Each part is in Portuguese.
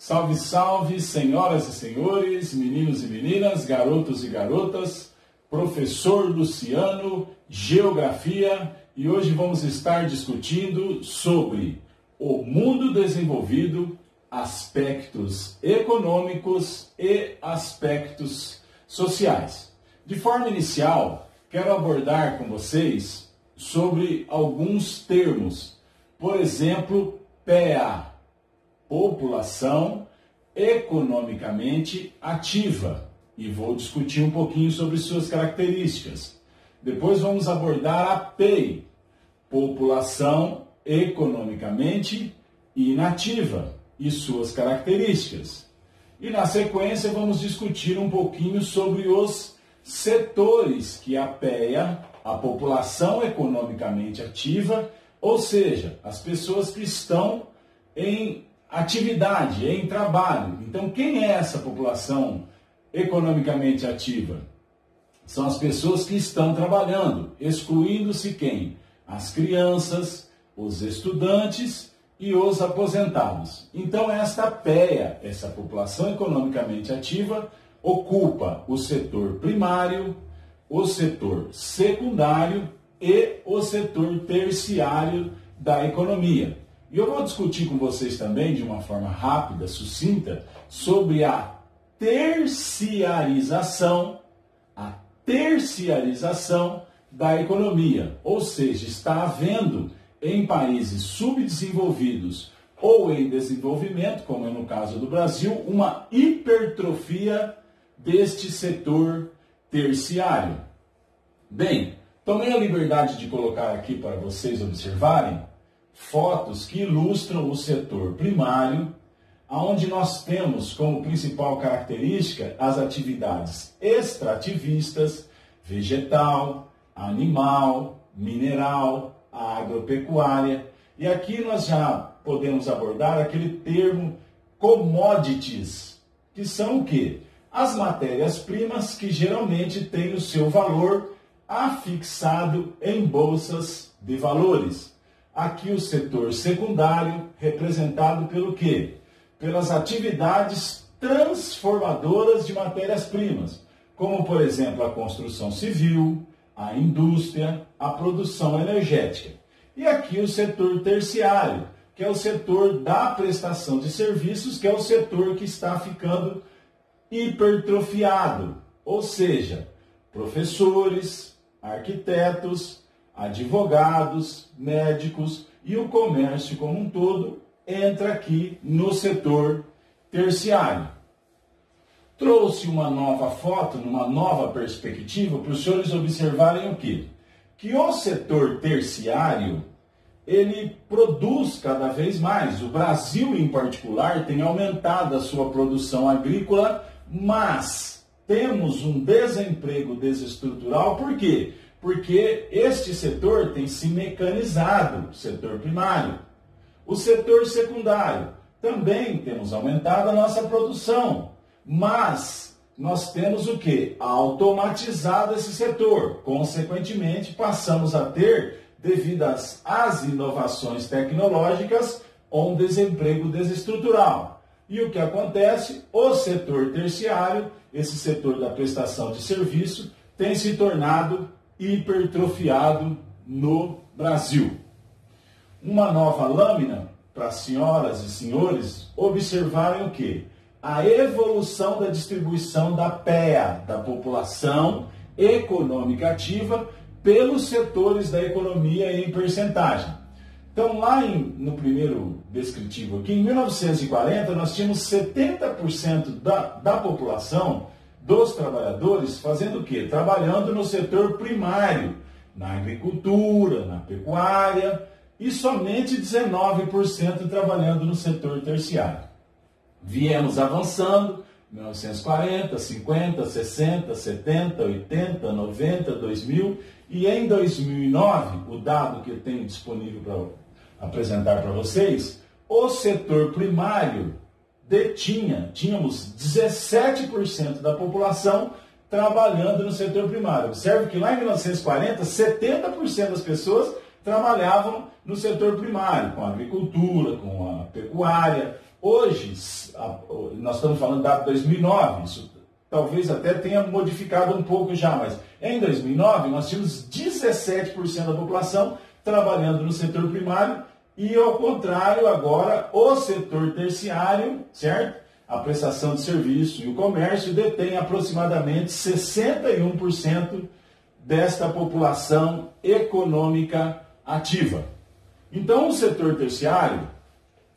Salve, salve, senhoras e senhores, meninos e meninas, garotos e garotas, professor Luciano, Geografia, e hoje vamos estar discutindo sobre o mundo desenvolvido, aspectos econômicos e aspectos sociais. De forma inicial, quero abordar com vocês sobre alguns termos, por exemplo, PEA, população economicamente ativa, e vou discutir um pouquinho sobre suas características. Depois vamos abordar a PEI, população economicamente inativa, e suas características. E na sequência vamos discutir um pouquinho sobre os setores que a PEA, a população economicamente ativa, ou seja, as pessoas que estão em atividade, em trabalho. Então, quem é essa população economicamente ativa? São as pessoas que estão trabalhando, excluindo-se quem? As crianças, os estudantes e os aposentados. Então, esta PEA, essa população economicamente ativa, ocupa o setor primário, o setor secundário e o setor terciário da economia. E eu vou discutir com vocês também, de uma forma rápida, sucinta, sobre a terciarização da economia. Ou seja, está havendo em países subdesenvolvidos ou em desenvolvimento, como é no caso do Brasil, uma hipertrofia deste setor terciário. Bem, tomei a liberdade de colocar aqui para vocês observarem fotos que ilustram o setor primário, onde nós temos como principal característica as atividades extrativistas, vegetal, animal, mineral, agropecuária. E aqui nós já podemos abordar aquele termo commodities, que são o quê? As matérias-primas que geralmente têm o seu valor afixado em bolsas de valores. Aqui o setor secundário, representado pelo quê? Pelas atividades transformadoras de matérias-primas, como, por exemplo, a construção civil, a indústria, a produção energética. E aqui o setor terciário, que é o setor da prestação de serviços, que é o setor que está ficando hipertrofiado, ou seja, professores, arquitetos, advogados, médicos e o comércio como um todo entra aqui no setor terciário. Trouxe uma nova foto, numa nova perspectiva, para os senhores observarem o quê? Que o setor terciário, ele produz cada vez mais. O Brasil, em particular, tem aumentado a sua produção agrícola, mas temos um desemprego desestrutural. Por quê? Porque este setor tem se mecanizado, o setor primário. O setor secundário, também temos aumentado a nossa produção, mas nós temos o quê? Automatizado esse setor. Consequentemente, passamos a ter, devido às inovações tecnológicas, um desemprego desestrutural. E o que acontece? O setor terciário, esse setor da prestação de serviço, tem se tornado hipertrofiado no Brasil. Uma nova lâmina para as senhoras e senhores observarem o quê? A evolução da distribuição da PEA, da população econômica ativa, pelos setores da economia em percentagem. Então, lá no primeiro descritivo aqui, em 1940, nós tínhamos 70% da população, dos trabalhadores, fazendo o quê? Trabalhando no setor primário, na agricultura, na pecuária, e somente 19% trabalhando no setor terciário. Viemos avançando, 1940, 50, 60, 70, 80, 90, 2000, e em 2009, o dado que eu tenho disponível para apresentar para vocês, o setor primário tínhamos 17% da população trabalhando no setor primário. Observe que lá em 1940, 70% das pessoas trabalhavam no setor primário, com a agricultura, com a pecuária, Hoje, nós estamos falando da 2009, isso talvez até tenha modificado um pouco já, mas em 2009 nós tínhamos 17% da população trabalhando no setor primário e, ao contrário, agora o setor terciário, certo? A prestação de serviço e o comércio detém aproximadamente 61% desta população econômica ativa. Então, o setor terciário,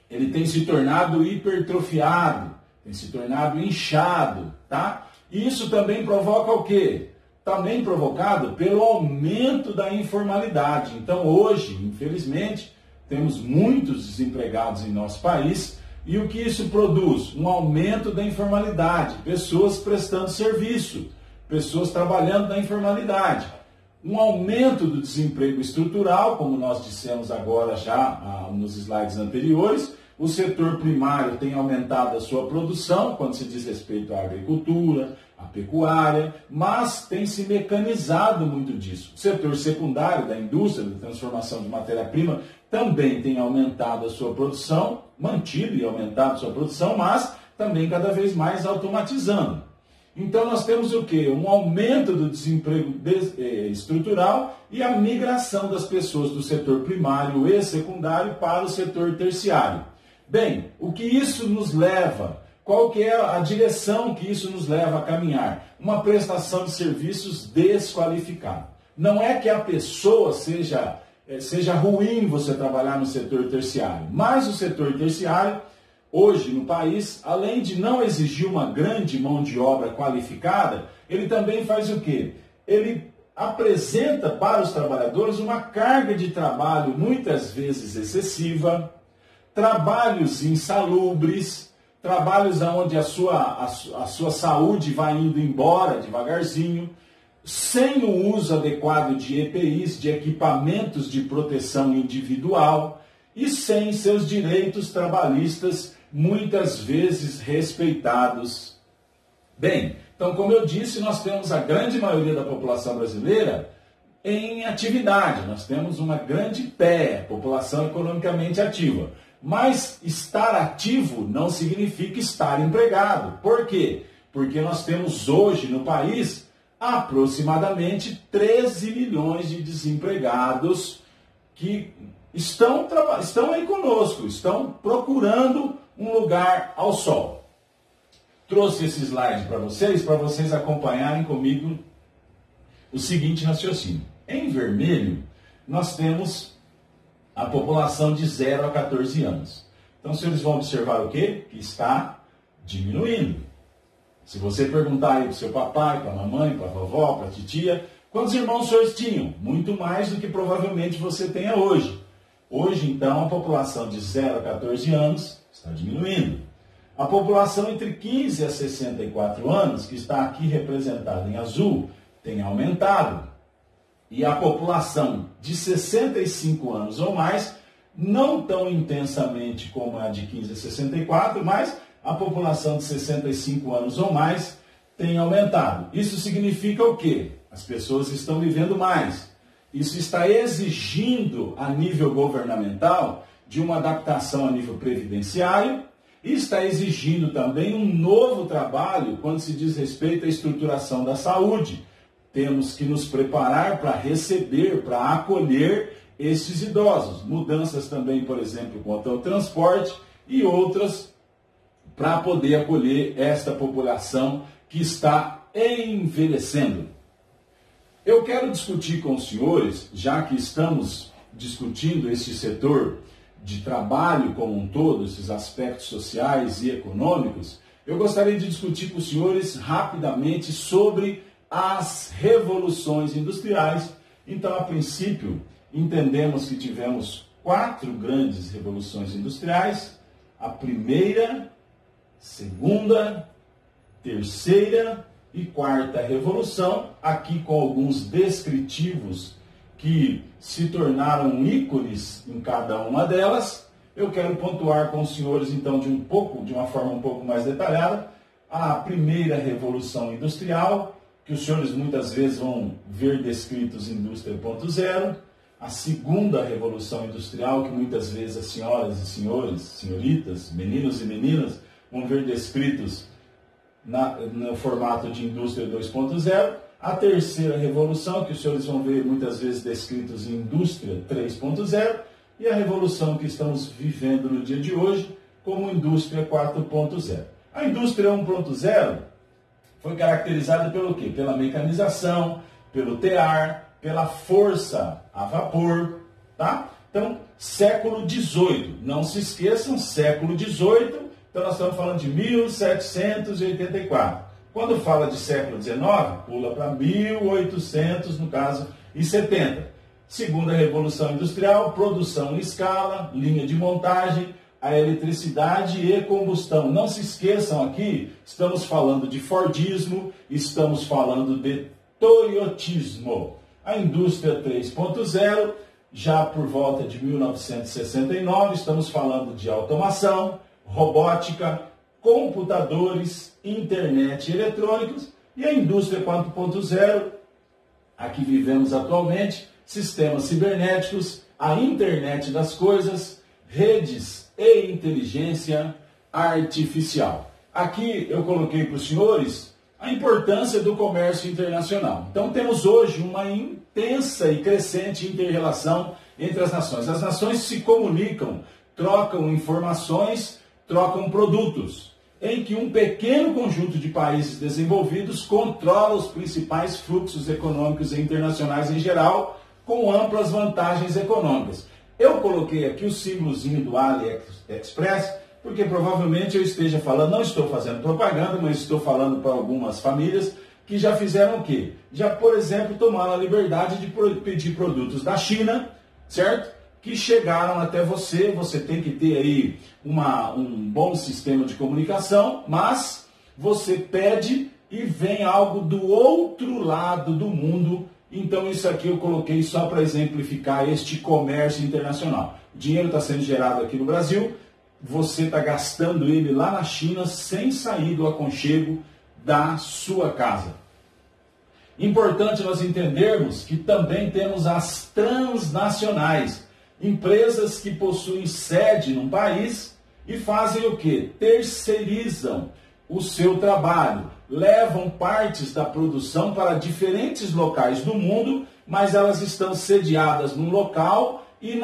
ele tem se tornado hipertrofiado, tem se tornado inchado, tá? E isso também provoca o quê? Também provocado pelo aumento da informalidade. Então, hoje, infelizmente, temos muitos desempregados em nosso país. E o que isso produz? Um aumento da informalidade, pessoas prestando serviço, pessoas trabalhando na informalidade. Um aumento do desemprego estrutural, como nós dissemos agora já nos slides anteriores. O setor primário tem aumentado a sua produção, quando se diz respeito à agricultura, à pecuária, mas tem se mecanizado muito disso. O setor secundário da indústria, da transformação de matéria-prima, também tem aumentado a sua produção, mantido e aumentado a sua produção, mas também cada vez mais automatizando. Então nós temos o quê? Um aumento do desemprego estrutural e a migração das pessoas do setor primário e secundário para o setor terciário. Bem, o que isso nos leva? Qual que é a direção que isso nos leva a caminhar? Uma prestação de serviços desqualificada. Não é que a pessoa seja ruim você trabalhar no setor terciário, mas o setor terciário, hoje no país, além de não exigir uma grande mão de obra qualificada, ele também faz o quê? Ele apresenta para os trabalhadores uma carga de trabalho muitas vezes excessiva, trabalhos insalubres, trabalhos onde a sua saúde vai indo embora devagarzinho, sem o uso adequado de EPIs, de equipamentos de proteção individual, e sem seus direitos trabalhistas muitas vezes respeitados. Bem, então, como eu disse, nós temos a grande maioria da população brasileira em atividade, nós temos uma grande PEA, população economicamente ativa. Mas estar ativo não significa estar empregado. Por quê? Porque nós temos hoje no país aproximadamente 13 milhões de desempregados que estão aí conosco, estão procurando um lugar ao sol. Trouxe esse slide para vocês acompanharem comigo o seguinte raciocínio. Em vermelho, nós temos a população de 0 a 14 anos. Então, os senhores vão observar o quê? Que está diminuindo. Se você perguntar aí para o seu papai, para a mamãe, para a vovó, para a titia, quantos irmãos os senhores tinham? Muito mais do que provavelmente você tenha hoje. Hoje, então, a população de 0 a 14 anos está diminuindo. A população entre 15 a 64 anos, que está aqui representada em azul, tem aumentado. E a população de 65 anos ou mais, não tão intensamente como a de 15 a 64, mas a população de 65 anos ou mais tem aumentado. Isso significa o quê? As pessoas estão vivendo mais. Isso está exigindo, a nível governamental, de uma adaptação a nível previdenciário e está exigindo também um novo trabalho quando se diz respeito à estruturação da saúde. Temos que nos preparar para receber, para acolher esses idosos. Mudanças também, por exemplo, quanto ao transporte e outras para poder acolher esta população que está envelhecendo. Eu quero discutir com os senhores, já que estamos discutindo esse setor de trabalho como um todo, esses aspectos sociais e econômicos, eu gostaria de discutir com os senhores rapidamente sobre as revoluções industriais. Então, a princípio, entendemos que tivemos 4 grandes revoluções industriais: a primeira, segunda, terceira e quarta revolução, aqui com alguns descritivos que se tornaram ícones em cada uma delas. Eu quero pontuar com os senhores, então, de uma forma um pouco mais detalhada, a primeira revolução industrial, que os senhores muitas vezes vão ver descritos Indústria 1.0, a segunda revolução industrial, que muitas vezes as senhoras e senhores, senhoritas, meninos e meninas, vão ver descritos no formato de indústria 2.0. A terceira revolução, que os senhores vão ver muitas vezes descritos em indústria 3.0. E a revolução que estamos vivendo no dia de hoje, como indústria 4.0. A indústria 1.0 foi caracterizada pelo quê? Pela mecanização, pelo tear, pela força a vapor, tá? Então, século XVIII, não se esqueçam, século XVIII, então nós estamos falando de 1784. Quando fala de século XIX, pula para 1800, no caso, e 70. Segunda Revolução Industrial, produção em escala, linha de montagem, a eletricidade e combustão. Não se esqueçam aqui, estamos falando de Fordismo, estamos falando de Toyotismo. A indústria 3.0, já por volta de 1969, estamos falando de automação, robótica, computadores, internet e eletrônicos. E a indústria 4.0, a que vivemos atualmente, sistemas cibernéticos, a internet das coisas, redes e inteligência artificial. Aqui eu coloquei para os senhores a importância do comércio internacional. Então temos hoje uma intensa e crescente inter-relação entre as nações. As nações se comunicam, trocam informações, trocam produtos, em que um pequeno conjunto de países desenvolvidos controla os principais fluxos econômicos e internacionais em geral, com amplas vantagens econômicas. Eu coloquei aqui o símbolozinho do AliExpress, porque provavelmente eu esteja falando, não estou fazendo propaganda, mas estou falando para algumas famílias que já fizeram o quê? Já, por exemplo, tomaram a liberdade de pedir produtos da China, certo? Que chegaram até você, você tem que ter aí um bom sistema de comunicação, mas você pede e vem algo do outro lado do mundo. Então isso aqui eu coloquei só para exemplificar este comércio internacional. O dinheiro está sendo gerado aqui no Brasil, você está gastando ele lá na China sem sair do aconchego da sua casa. Importante nós entendermos que também temos as transnacionais, empresas que possuem sede num país e fazem o quê? Terceirizam o seu trabalho, levam partes da produção para diferentes locais do mundo, mas elas estão sediadas num local e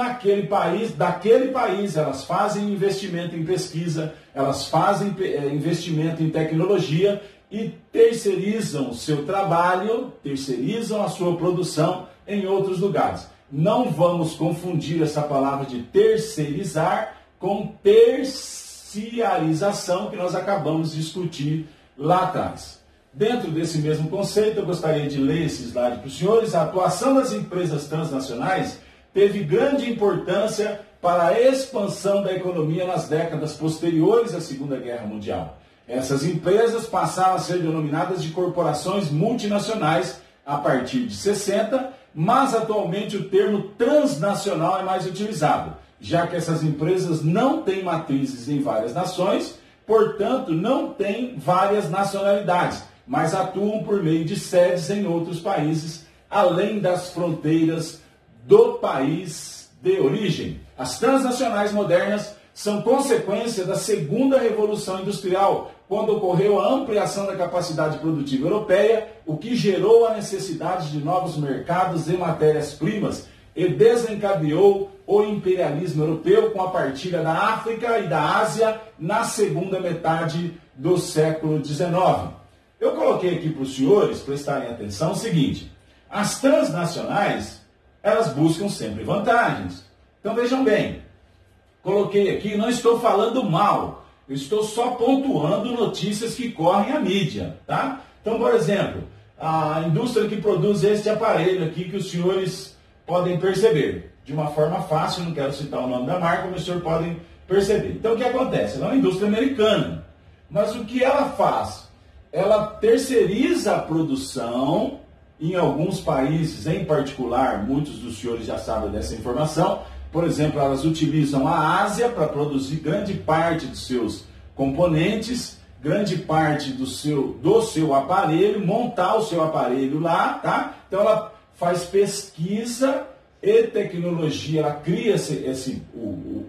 daquele país elas fazem investimento em pesquisa, elas fazem investimento em tecnologia e terceirizam o seu trabalho, terceirizam a sua produção em outros lugares. Não vamos confundir essa palavra de terceirizar com terciarização que nós acabamos de discutir lá atrás. Dentro desse mesmo conceito, eu gostaria de ler esse slide para os senhores. A atuação das empresas transnacionais teve grande importância para a expansão da economia nas décadas posteriores à Segunda Guerra Mundial. Essas empresas passaram a ser denominadas de corporações multinacionais a partir de 60, mas atualmente o termo transnacional é mais utilizado, já que essas empresas não têm matrizes em várias nações, portanto não têm várias nacionalidades, mas atuam por meio de sedes em outros países, além das fronteiras do país de origem. As transnacionais modernas são consequência da segunda revolução industrial, quando ocorreu a ampliação da capacidade produtiva europeia, o que gerou a necessidade de novos mercados e matérias-primas e desencadeou o imperialismo europeu com a partilha da África e da Ásia na segunda metade do século XIX. Eu coloquei aqui para os senhores prestarem atenção o seguinte: as transnacionais, elas buscam sempre vantagens. Então vejam bem, coloquei aqui, não estou falando mal, eu estou só pontuando notícias que correm a mídia, tá? Então, por exemplo, a indústria que produz este aparelho aqui que os senhores podem perceber, de uma forma fácil, não quero citar o nome da marca, mas os senhores podem perceber. Então, o que acontece? Ela é uma indústria americana, mas o que ela faz? Ela terceiriza a produção em alguns países, em particular, muitos dos senhores já sabem dessa informação. Por exemplo, elas utilizam a Ásia para produzir grande parte dos seus componentes, grande parte do seu aparelho, montar o seu aparelho lá, tá? Então ela faz pesquisa e tecnologia, ela cria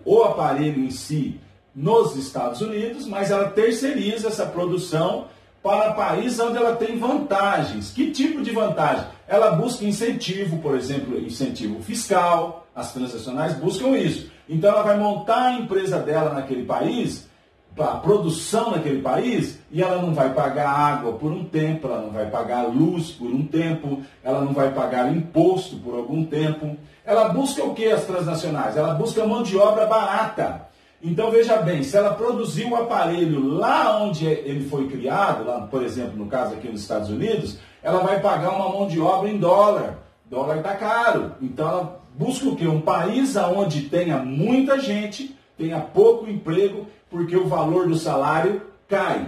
o aparelho em si nos Estados Unidos, mas ela terceiriza essa produção para países onde ela tem vantagens. Que tipo de vantagem? Ela busca incentivo, por exemplo, incentivo fiscal, as transnacionais buscam isso. Então ela vai montar a empresa dela naquele país, a produção naquele país, e ela não vai pagar água por um tempo, ela não vai pagar luz por um tempo, ela não vai pagar imposto por algum tempo. Ela busca o que, as transnacionais? Ela busca mão de obra barata. Então veja bem, se ela produzir um aparelho lá onde ele foi criado, lá, por exemplo, no caso aqui nos Estados Unidos, ela vai pagar uma mão de obra em dólar. Dólar está caro. Então ela busca o quê? Um país onde tenha muita gente, tenha pouco emprego, porque o valor do salário cai.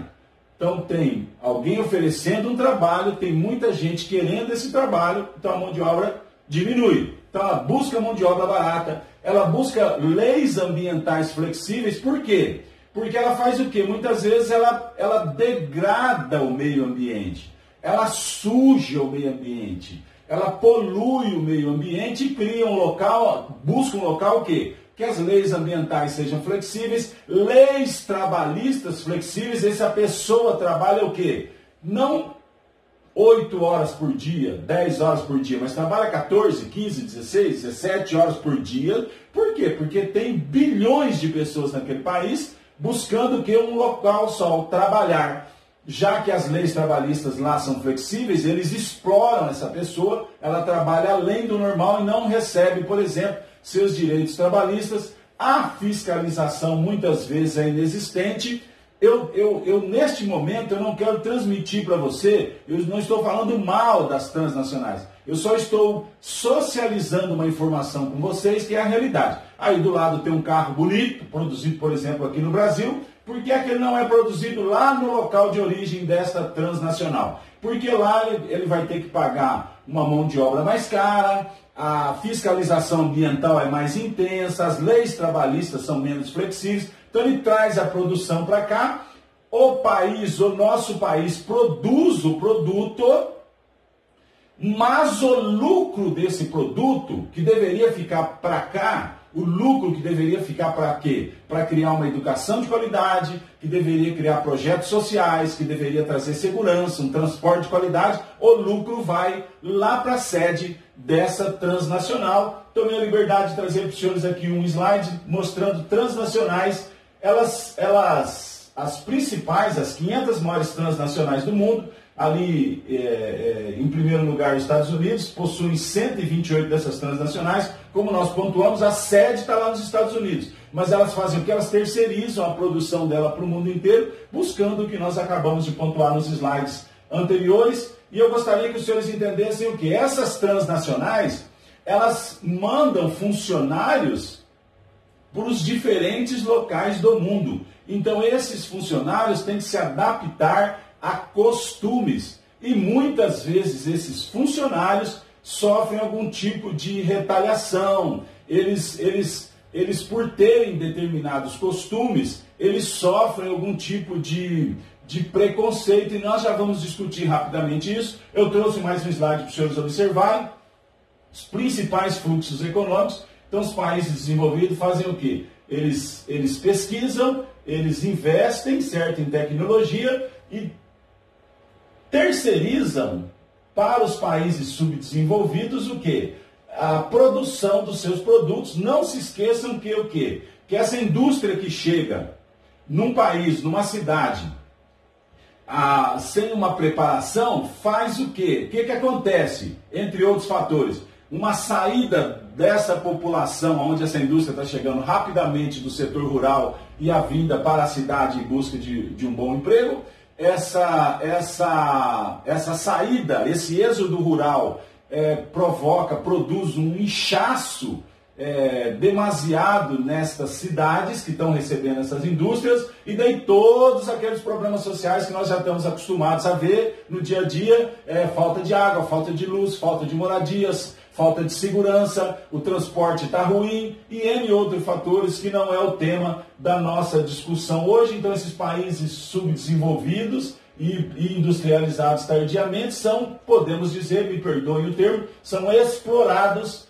Então tem alguém oferecendo um trabalho, tem muita gente querendo esse trabalho, então a mão de obra diminui. Então ela busca mão de obra barata, ela busca leis ambientais flexíveis. Por quê? Porque ela faz o quê? Muitas vezes ela degrada o meio ambiente, ela suja o meio ambiente, ela polui o meio ambiente e cria um local, busca um local o quê? Que as leis ambientais sejam flexíveis, leis trabalhistas flexíveis. E se a pessoa trabalha o quê? Não 8 horas por dia, 10 horas por dia, mas trabalha 14, 15, 16, 17 horas por dia. Por quê? Porque tem bilhões de pessoas naquele país buscando que um local só trabalhar. Já que as leis trabalhistas lá são flexíveis, eles exploram essa pessoa, ela trabalha além do normal e não recebe, por exemplo, seus direitos trabalhistas. A fiscalização muitas vezes é inexistente. Neste momento, eu não quero transmitir para você, eu não estou falando mal das transnacionais. Eu só estou socializando uma informação com vocês que é a realidade. Aí do lado tem um carro bonito, produzido, por exemplo, aqui no Brasil. Por que é que ele não é produzido lá no local de origem desta transnacional? Porque lá ele vai ter que pagar uma mão de obra mais cara, a fiscalização ambiental é mais intensa, as leis trabalhistas são menos flexíveis. Então ele traz a produção para cá, o nosso país produz o produto, mas o lucro desse produto, que deveria ficar para cá, o lucro que deveria ficar para quê? Para criar uma educação de qualidade, que deveria criar projetos sociais, que deveria trazer segurança, um transporte de qualidade, o lucro vai lá para a sede dessa transnacional. Tomei a liberdade de trazer para os senhores aqui um slide mostrando transnacionais. As principais, as 500 maiores transnacionais do mundo, ali em primeiro lugar os Estados Unidos, possuem 128 dessas transnacionais. Como nós pontuamos, a sede está lá nos Estados Unidos, mas elas fazem o que? Elas terceirizam a produção dela para o mundo inteiro, buscando o que nós acabamos de pontuar nos slides anteriores. E eu gostaria que os senhores entendessem o que? Essas transnacionais, elas mandam funcionários para os diferentes locais do mundo. Então esses funcionários têm que se adaptar a costumes. E muitas vezes esses funcionários sofrem algum tipo de retaliação. Eles por terem determinados costumes, eles sofrem algum tipo de preconceito. E nós já vamos discutir rapidamente isso. Eu trouxe mais um slide para os senhores observarem. Os principais fluxos econômicos. Então os países desenvolvidos fazem o quê? Eles pesquisam, eles investem, certo, em tecnologia e terceirizam para os países subdesenvolvidos o quê? A produção dos seus produtos. Não se esqueçam que o quê? Que essa indústria que chega num país, numa cidade, sem uma preparação, faz o quê? O que acontece? Entre outros fatores, uma saída dessa população, onde essa indústria está chegando rapidamente do setor rural e a vinda para a cidade em busca de um bom emprego. Essa saída, esse êxodo rural produz um inchaço demasiado nestas cidades que estão recebendo essas indústrias, e daí todos aqueles problemas sociais que nós já estamos acostumados a ver no dia a dia, falta de água, falta de luz, falta de moradias, falta de segurança, o transporte está ruim e N outros fatores que não é o tema da nossa discussão hoje. Então esses países subdesenvolvidos e industrializados tardiamente são, podemos dizer, me perdoem o termo, são explorados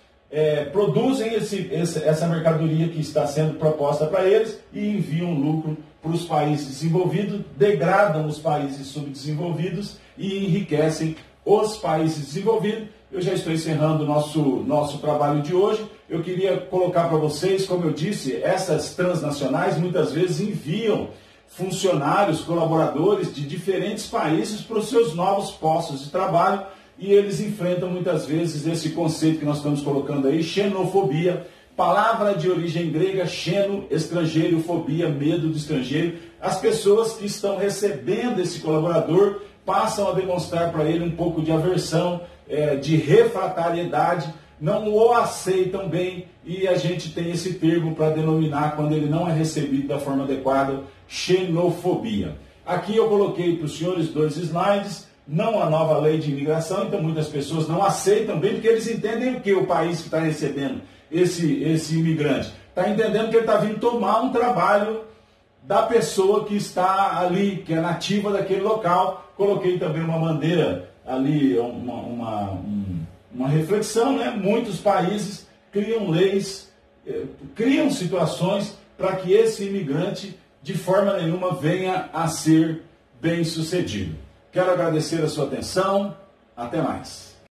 produzem essa mercadoria que está sendo proposta para eles e enviam lucro para os países desenvolvidos, degradam os países subdesenvolvidos e enriquecem os países desenvolvidos. Eu já estou encerrando o nosso trabalho de hoje. Eu queria colocar para vocês, como eu disse, essas transnacionais muitas vezes enviam funcionários, colaboradores de diferentes países para os seus novos postos de trabalho e eles enfrentam muitas vezes esse conceito que nós estamos colocando aí, xenofobia, palavra de origem grega, xeno, estrangeiro, fobia, medo do estrangeiro. As pessoas que estão recebendo esse colaborador passam a demonstrar para ele um pouco de aversão, de refratariedade, não o aceitam bem e a gente tem esse termo para denominar quando ele não é recebido da forma adequada, xenofobia. Aqui eu coloquei para os senhores 2 slides, não a nova lei de imigração, então muitas pessoas não aceitam bem, porque eles entendem o que o país que está recebendo esse imigrante está entendendo que ele está vindo tomar um trabalho da pessoa que está ali, que é nativa daquele local. Coloquei também uma bandeira ali, uma reflexão, né? Muitos países criam leis, criam situações para que esse imigrante de forma nenhuma venha a ser bem-sucedido. Quero agradecer a sua atenção. Até mais.